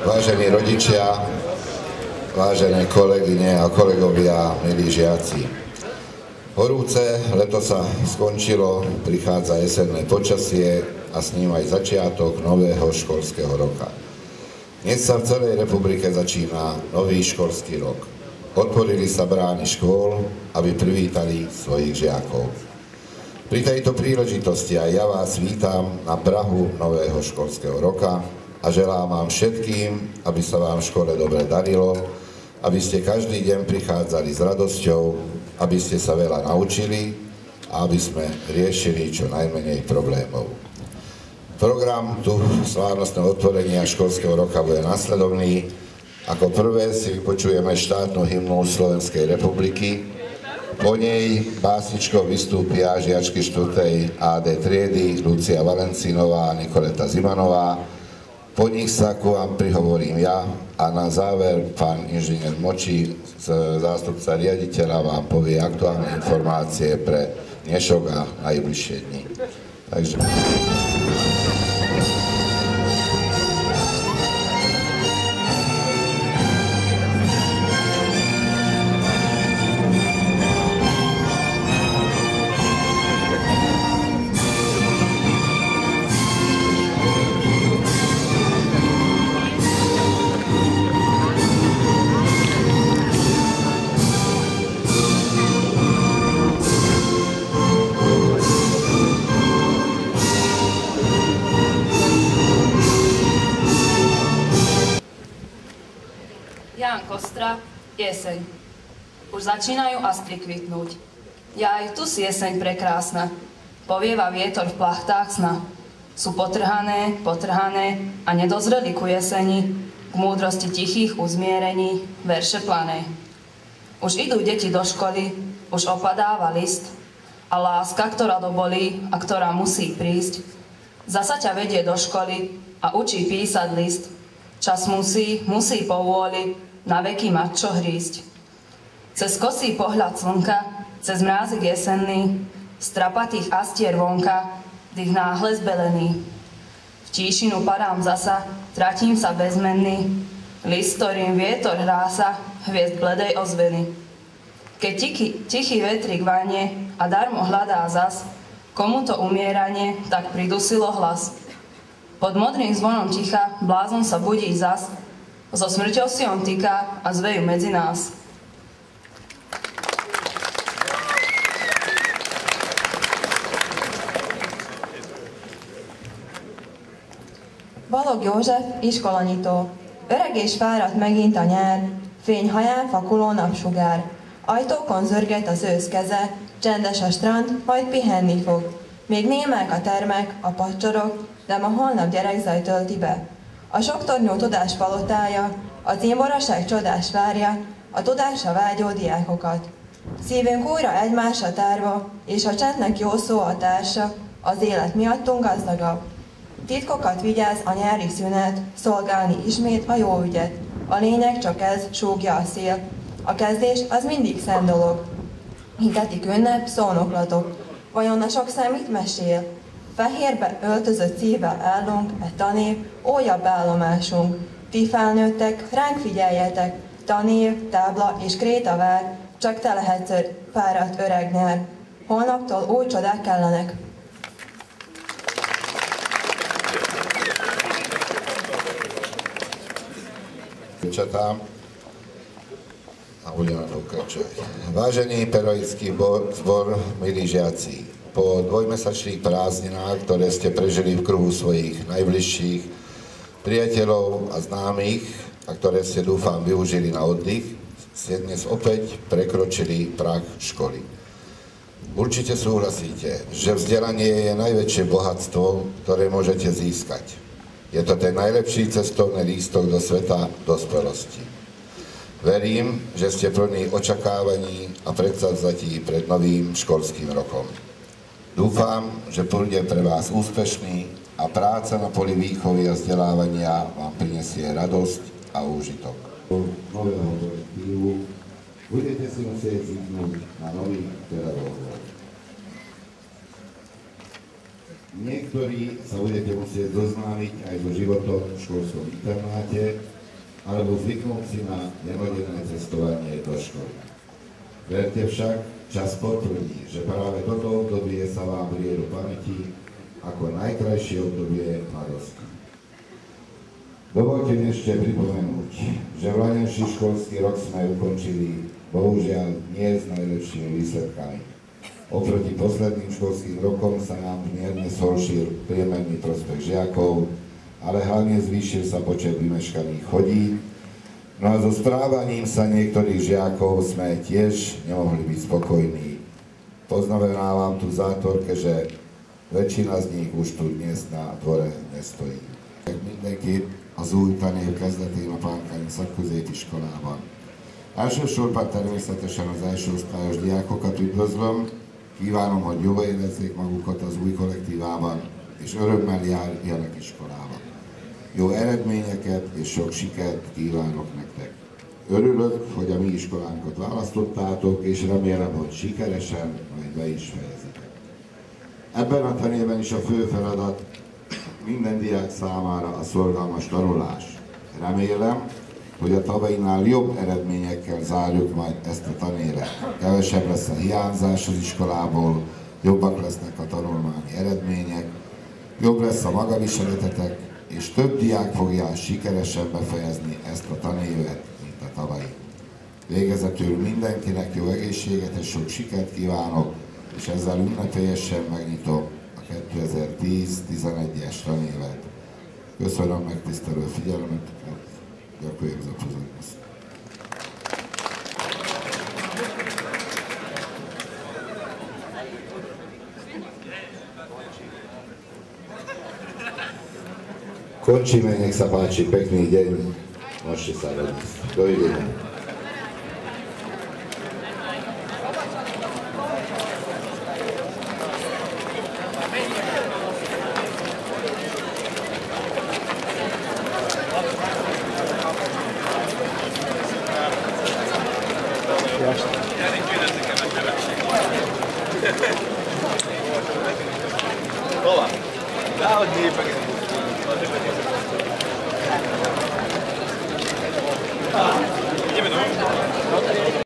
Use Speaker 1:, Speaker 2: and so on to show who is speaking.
Speaker 1: Vážení rodičia, vážené kolegyne a kolegovia, milí žiaci. Horúce leto sa skončilo, prichádza jesenné počasie a s ním aj začiatok nového školského roka. Dnes sa v celej republike začína nový školský rok. Otvorili sa brány škôl, aby privítali svojich žiakov. Pri tejto príležitosti aj ja vás vítam na prahu nového školského roka a želám vám všetkým, aby sa vám v škole dobre darilo, aby ste každý deň prichádzali s radosťou, aby ste sa veľa naučili a aby sme riešili čo najmenej problémov. Program tu slávnostného otvorenia školského roka bude nasledovný. Ako prvé si vypočujeme štátnu hymnu Slovenskej republiky. Po nej básničkou vystúpia žiačky 4. AD triedy Lucia Valencinová a Nikoleta Zimanová. Po nich sa ku vám prihovorím ja a na záver pán inžinier Močí, zástupca riaditeľa, vám povie aktuálne informácie pre dnešok a najbližšie dni. Takže...
Speaker 2: Jeseň. Už začínajú astry kvitnúť. Ja aj tu si jeseň prekrásna. Povieva vietor v plachtách sna. Sú potrhané a nedozreli ku jeseni, k múdrosti tichých uzmierení, verše plané. Už idú deti do školy, už opadáva list a láska, ktorá dobolí a ktorá musí prísť, zasa ťa vedie do školy a učí písať list. Čas musí po vôli na veky mať čo hrísť. Cez kosý pohľad slnka, cez mrázik jesenný, z trapatých astier vonka, dých náhle zbelený. V tíšinu padám zasa, tratím sa bezmenný, list, ktorým vietor hrása, hviezd bledej ozveny. Keď tichý vetrik vanie a darmo hľadá zas, komu to umieranie tak pridusilo hlas. Pod modrým zvonom ticha blázon sa budí zas, so smrťou si on týka a zvejú medzi nás.
Speaker 3: Balogh József iskolanitó. Öreg és fáradt megint a nyár, fény haján fakuló napsugár. Ajtókon zörget az ősz keze, csendes a strand, majd pihenni fog. Még némák a termek, a pacsorok, de ma holnap gyerekzaj tölti be. A soktornyú tudás palotája, a címboraság csodás várja, a tudásra vágyó diákokat. Szívünk újra egymásra tárva, és a csendnek jó szó a társa, az élet miattunk gazdagabb. Titkokat vigyáz a nyári szünet, szolgálni ismét a jó ügyet. A lényeg csak ez, súgja a szél. A kezdés az mindig szent dolog. Hitetik ünnep, szónoklatok. Vajon a sok szám mit mesél? Fehérbe öltözött szívvel állunk, tanév, újabb állomásunk. Ti felnőttek, ránk figyeljetek, tanév, tábla és kréta vár, csak te lehetsz fáradt öreg nyár. Holnaptól új csodák kellenek.
Speaker 1: A budeme pokračovať. Vážený pedagogický zbor, milí žiaci, po dvojmesačných prázdninách, ktoré ste prežili v kruhu svojich najbližších priateľov a známych a ktoré ste, dúfam, využili na oddych, ste dnes opäť prekročili prah školy. Určite súhlasíte, že vzdelanie je najväčšie bohatstvo, ktoré môžete získať. Je to ten najlepší cestovný lístok do sveta dospelosti. Verím, že ste plní očakávaní a predsavzatí pred novým školským rokom. Dúfam, že bude pre vás úspešný a práca na poli výchovy a vzdelávania vám prinesie radosť a úžitok. Nového kolektívu budete si musieť zvyknúť na nových pedagógov. Niektorí sa budete musieť zoznámiť aj so životom v školskom internáte, alebo zvyknúť si na nemodenné cestovanie do školy. Verte však, čas potvrdí, že práve toto obdobie sa vám vrie do pamäti ako najkrajšie obdobie mladosti. Dovoľte mi ešte pripomenúť, že vlaňajší školský rok sme ukončili bohužiaľ nie s najlepšími výsledkami. Oproti posledným školským rokom sa nám mierne zhoršil priemerný prospech žiakov, ale hlavne zvýšil sa počet vymeškaných chodí. No a so správaním sa niektorých žiakov sme tiež nemohli byť spokojní. Poznamenávam tu v zátvorke, že väčšina z nich už tu dnes na dvore nestojí. Mindenki az új tanévkezdetével Pálkány szakközépiskolában. Elsősorban természetesen az elsőosztályos diákokat üdvözlöm, kívánom, hogy jól érezzék magukat az új kollektívában, és örömmel járjanak iskolába. Jó eredményeket és sok sikert kívánok nektek. Örülök, hogy a mi iskolánkat választottátok, és remélem, hogy sikeresen majd be is fejezitek. Ebben a tanében is a fő feladat minden diák számára a szorgalmas tanulás. Remélem, hogy a tavainál jobb eredményekkel zárjuk majd ezt a tanévet. Kevesebb lesz a hiányzás az iskolából, jobbak lesznek a tanulmányi eredmények, jobb lesz a magaviseletetek, és több diák fogja sikeresen befejezni ezt a tanévet, mint a tavalyi. Végezetül mindenkinek jó egészséget és sok sikert kívánok, és ezzel ünnepélyesen megnyitom a 2010-11-es tanévet. Köszönöm megtisztelő figyelmeteket, ďakujem za pozornosť. Končíme, nech sa páči, pekný deň, môžete sa rozísť. Dovidenia.
Speaker 4: Olá, dá o dia para